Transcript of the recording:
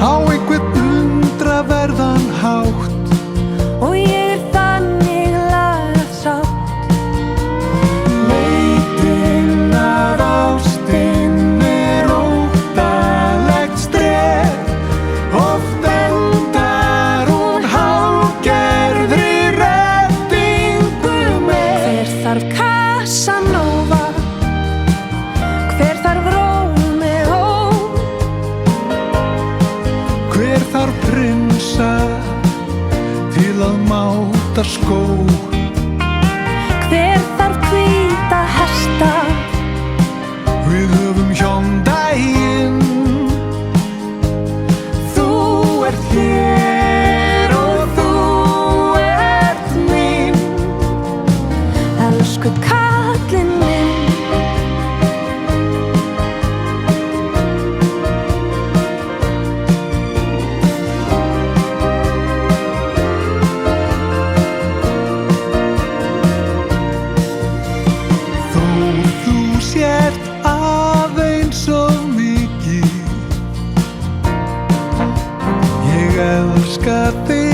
á einhvern undraverðan hátt. Og ég þannig lagað sátt. Leitin að ástin óttalegt strétt, oft endar hún hálfgerðri reddingu með. Hver þarf Casanova? Hver þarf Rómeó? Hver þarf prinsa til að máta skó? Hver þarf hvíta hesta? Við höfum Hyundaiinn. Þú ert hér og þú ert mín, Elsku kallinn minn. þó þú sért aðeins of mikið. Ég elska þig